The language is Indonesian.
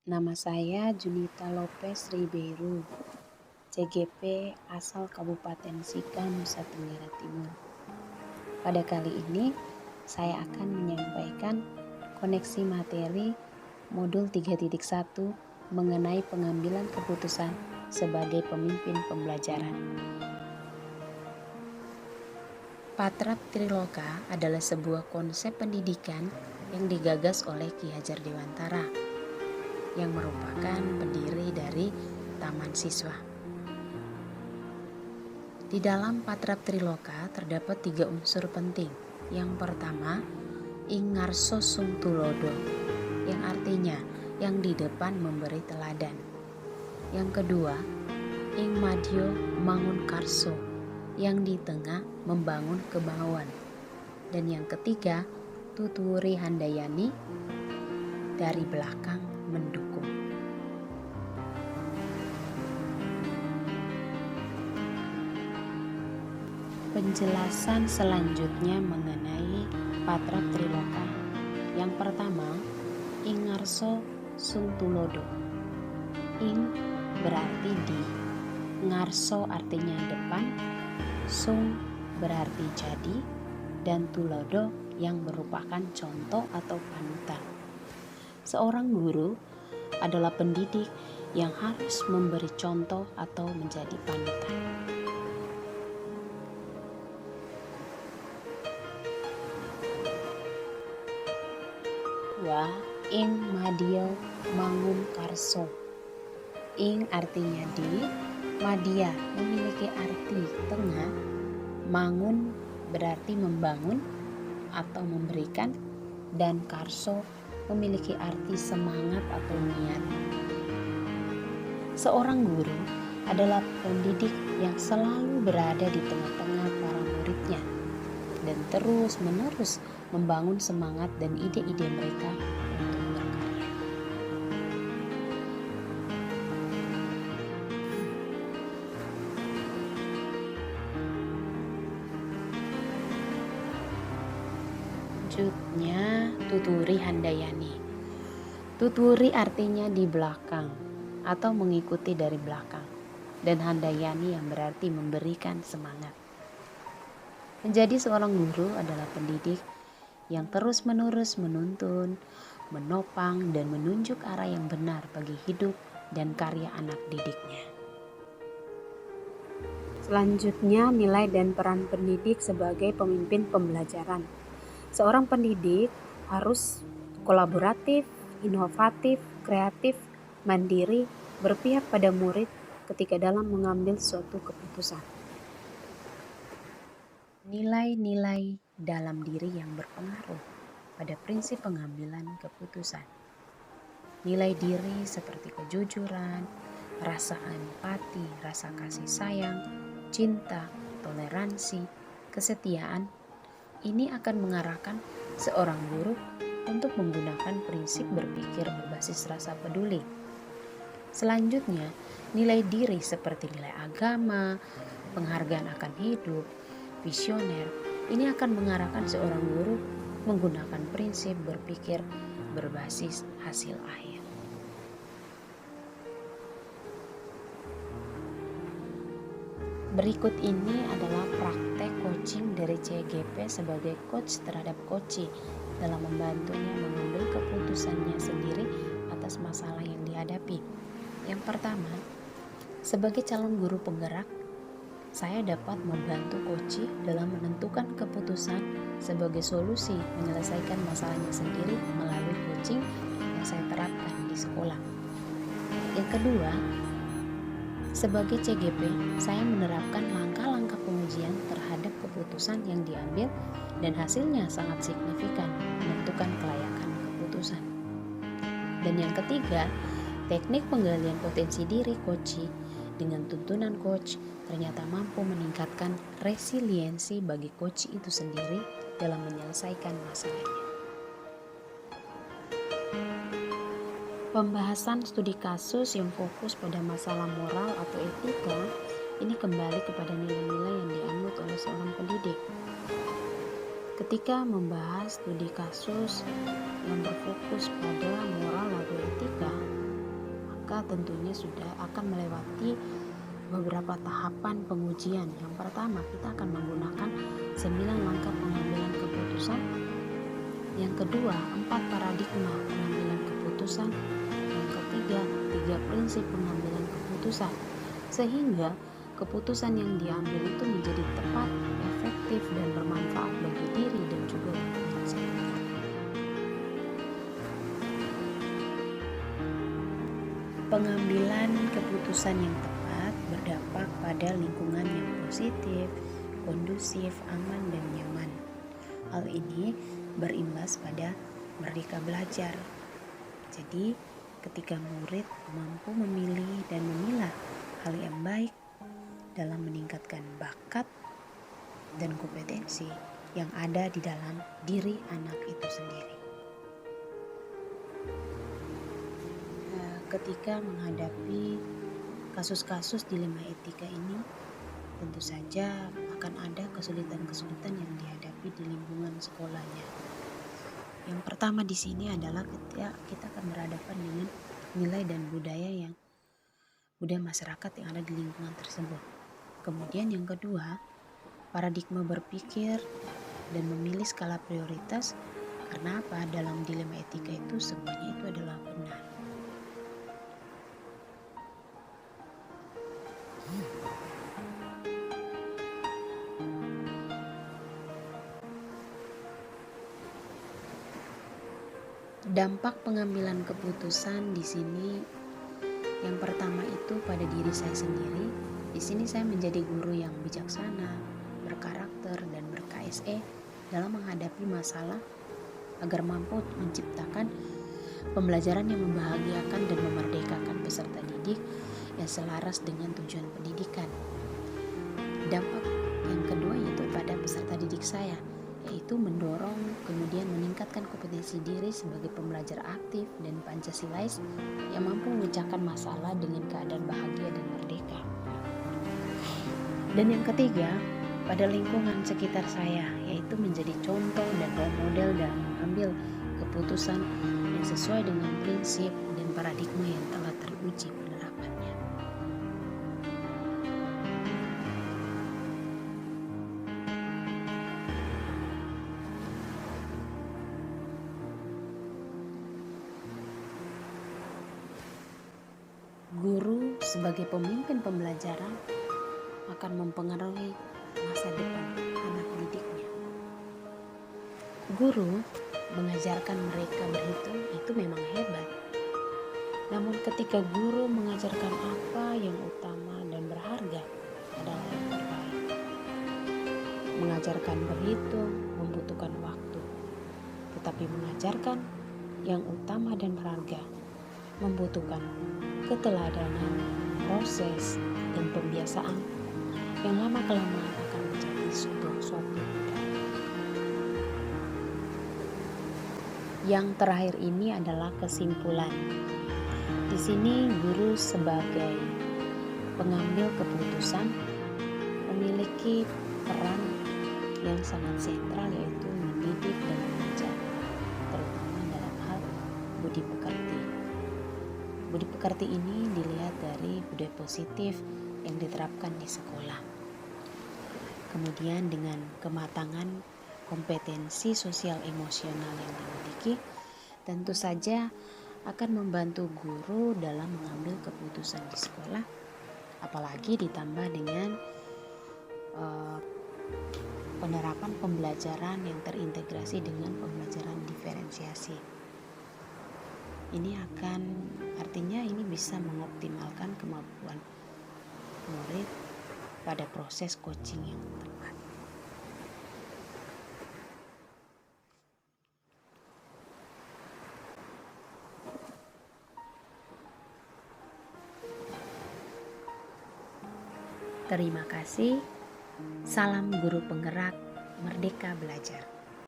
Nama saya Junita Lopez Ribeiro, CGP asal Kabupaten Sika, Nusa Tenggara Timur. Pada kali ini, saya akan menyampaikan koneksi materi modul 3.1 mengenai pengambilan keputusan sebagai pemimpin pembelajaran. Patra Triloka adalah sebuah konsep pendidikan yang digagas oleh Ki Hajar Dewantara yang merupakan pendiri dari Taman Siswa. Di dalam Patra Triloka terdapat 3 unsur penting. Yang pertama, ing ngarso sung tulodo, yang artinya yang di depan memberi teladan. Yang kedua, ing madyo mangun karso, yang di tengah membangun kemauan. Dan yang ketiga, tuturi handayani, dari belakang mendukung. Penjelasan selanjutnya mengenai Patra Triloka. Yang pertama, ing ngarso sung tulodo. Ing berarti di, ngarso artinya depan, sung berarti jadi, dan tulodo yang merupakan contoh atau panutan. Seorang guru adalah pendidik yang harus memberi contoh atau menjadi panutan. Dua, ing madya mangun karso. Ing artinya di, madya memiliki arti tengah, mangun berarti membangun atau memberikan, dan karso memiliki arti semangat atau niat. Seorang guru adalah pendidik yang selalu berada di tengah-tengah para muridnya dan terus-menerus membangun semangat dan ide-ide mereka untuk berkarya. Selanjutnya, tuturi handayani. Tuturi artinya di belakang atau mengikuti dari belakang, dan handayani yang berarti memberikan semangat. Menjadi seorang guru adalah pendidik yang terus-menerus menuntun, menopang, dan menunjuk arah yang benar bagi hidup dan karya anak didiknya. Selanjutnya, nilai dan peran pendidik sebagai pemimpin pembelajaran. Seorang pendidik harus kolaboratif, inovatif, kreatif, mandiri, berpihak pada murid ketika dalam mengambil suatu keputusan. Nilai-nilai dalam diri yang berpengaruh pada prinsip pengambilan keputusan. Nilai diri seperti kejujuran, rasa empati, rasa kasih sayang, cinta, toleransi, kesetiaan, ini akan mengarahkan seorang guru untuk menggunakan prinsip berpikir berbasis rasa peduli. Selanjutnya, nilai diri seperti nilai agama, penghargaan akan hidup, visioner, ini akan mengarahkan seorang guru menggunakan prinsip berpikir berbasis hasil akhir. Berikut ini adalah praktek coaching dari CGP sebagai coach terhadap coachee dalam membantunya mengambil keputusannya sendiri atas masalah yang dihadapi. Yang pertama, sebagai calon guru penggerak, saya dapat membantu coachee dalam menentukan keputusan sebagai solusi menyelesaikan masalahnya sendiri melalui coaching yang saya terapkan di sekolah. Yang kedua, sebagai CGP, saya menerapkan langkah-langkah pengujian terhadap keputusan yang diambil dan hasilnya sangat signifikan menentukan kelayakan keputusan. Dan yang ketiga, teknik penggalian potensi diri coachee dengan tuntunan coach ternyata mampu meningkatkan resiliensi bagi coachee itu sendiri dalam menyelesaikan masalahnya. Pembahasan studi kasus yang fokus pada masalah moral atau etika ini kembali kepada nilai-nilai yang dianut oleh seorang pendidik. Ketika membahas studi kasus yang berfokus pada moral atau etika, maka tentunya sudah akan melewati beberapa tahapan pengujian. Yang pertama, kita akan menggunakan 9 langkah pengambilan keputusan. Yang kedua, 4 paradigma pengambilan keputusan. Yang ketiga, 3 prinsip pengambilan keputusan. Sehingga keputusan yang diambil itu menjadi tepat, efektif, dan bermanfaat bagi diri dan juga orang sekitar. Pengambilan keputusan yang tepat berdampak pada lingkungan yang positif, kondusif, aman, dan nyaman. Hal ini berimbas pada merdeka belajar. Jadi, ketika murid mampu memilih dan memilah hal yang baik dalam meningkatkan bakat dan kompetensi yang ada di dalam diri anak itu sendiri. Ketika menghadapi kasus-kasus dilema etika ini, tentu saja akan ada kesulitan-kesulitan yang dihadapi di lingkungan sekolahnya. Yang pertama di sini adalah ketika kita akan berhadapan dengan nilai dan budaya masyarakat yang ada di lingkungan tersebut. Kemudian yang kedua, paradigma berpikir dan memilih skala prioritas. Karena apa? Dalam dilema etika itu semuanya itu adalah benar. Dampak pengambilan keputusan di sini yang pertama itu pada diri saya sendiri. Di sini saya menjadi guru yang bijaksana, berkarakter, dan ber-KSE dalam menghadapi masalah agar mampu menciptakan pembelajaran yang membahagiakan dan memerdekakan peserta didik yang selaras dengan tujuan pendidikan. Dampak yang kedua yaitu pada peserta didik saya, yaitu mendorong kemudian meningkatkan kompetensi diri sebagai pembelajar aktif dan Pancasilais yang mampu memecahkan masalah dengan keadaan bahagia dan merdeka. Dan yang ketiga, pada lingkungan sekitar saya, yaitu menjadi contoh dan role model dalam mengambil keputusan yang sesuai dengan prinsip dan paradigma yang telah teruji penerapannya. Guru sebagai pemimpin pembelajaran akan mempengaruhi masa depan anak didiknya. Guru mengajarkan mereka berhitung itu memang hebat. Namun ketika guru mengajarkan apa yang utama dan berharga adalah yang terbaik. Mengajarkan berhitung membutuhkan waktu, tetapi mengajarkan yang utama dan berharga membutuhkan keteladanan, proses, dan pembiasaan yang lama-kelamaan akan menjadi suatu budaya. Yang terakhir ini adalah kesimpulan. Di sini guru sebagai pengambil keputusan memiliki peran yang sangat sentral, yaitu mendidik dan mengajar, terutama dalam hal budi pekerti. Budi pekerti ini dilihat dari budaya positif yang diterapkan di sekolah. Kemudian dengan kematangan kompetensi sosial emosional yang dimiliki, tentu saja akan membantu guru dalam mengambil keputusan di sekolah, apalagi ditambah dengan penerapan pembelajaran yang terintegrasi dengan pembelajaran diferensiasi. Ini artinya ini bisa mengoptimalkan kemampuan murid pada proses coaching yang tepat. Terima kasih. Salam guru penggerak, merdeka belajar.